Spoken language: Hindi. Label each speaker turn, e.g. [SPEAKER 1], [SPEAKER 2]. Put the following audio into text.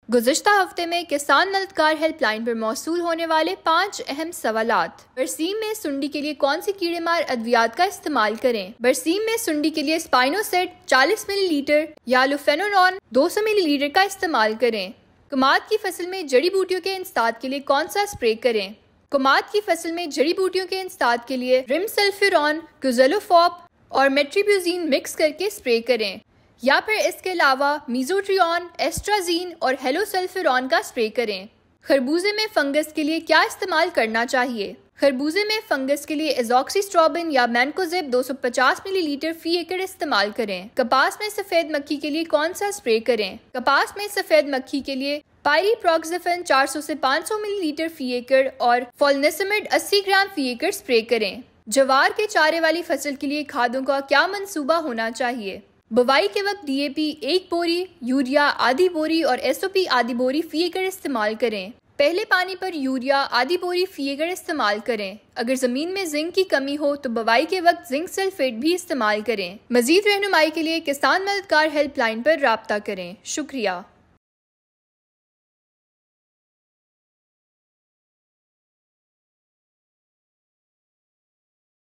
[SPEAKER 1] गुज़िश्ता हफ्ते में किसान मददगार हेल्पलाइन पर मौसूल होने वाले 5 अहम सवालात। बरसीम में सुंडी के लिए कौन सी कीड़ेमार अद्वियात का इस्तेमाल करें? बरसीम में सुंडी के लिए स्पाइनोसेट 40 मिलीलीटर या लुफेनोलॉन 200 मिलीलीटर का इस्तेमाल करें। कमाद की फसल में जड़ी बूटियों के इंसदाद के लिए कौन सा स्प्रे करें? कमाद की फसल में जड़ी बूटियों के इंसदाद के लिए रिमसल्फ्यूरॉन, क्यूजेलोफॉप और मेट्रीब्यूजिन मिक्स करके स्प्रे करें, या फिर इसके अलावा मीजोट्रियन, एस्ट्राजीन और हेलोसल्फ्यूरॉन का स्प्रे करें। खरबूजे में फंगस के लिए क्या इस्तेमाल करना चाहिए? खरबूजे में फंगस के लिए एजॉक्सीस्ट्रोबिन या मैनकोजेब 250 मिलीलीटर फी एकड़ इस्तेमाल करें। कपास में सफेद मक्खी के लिए कौन सा स्प्रे करें? कपास में सफेद मक्खी के लिए पायरीप्रोक्सिफेन 400 से 500 मिलीलीटर फी एकड़ और फोल्नेसिमिड 80 ग्राम फी एकड़ स्प्रे करें। जवार के चारे वाली फसल के लिए खादों का क्या मंसूबा होना चाहिए? बुवाई के वक्त डीएपी 1 बोरी, यूरिया आधी बोरी और एसओपी आधी बोरी फी एकड़ इस्तेमाल करें। पहले पानी पर यूरिया आधी बोरी फी एकड़ इस्तेमाल करें। अगर जमीन में जिंक की कमी हो तो बुवाई के वक्त जिंक सल्फेट भी इस्तेमाल करें। मजीद रहनुमाई के लिए किसान मददगार हेल्पलाइन पर राब्ता करें। शुक्रिया।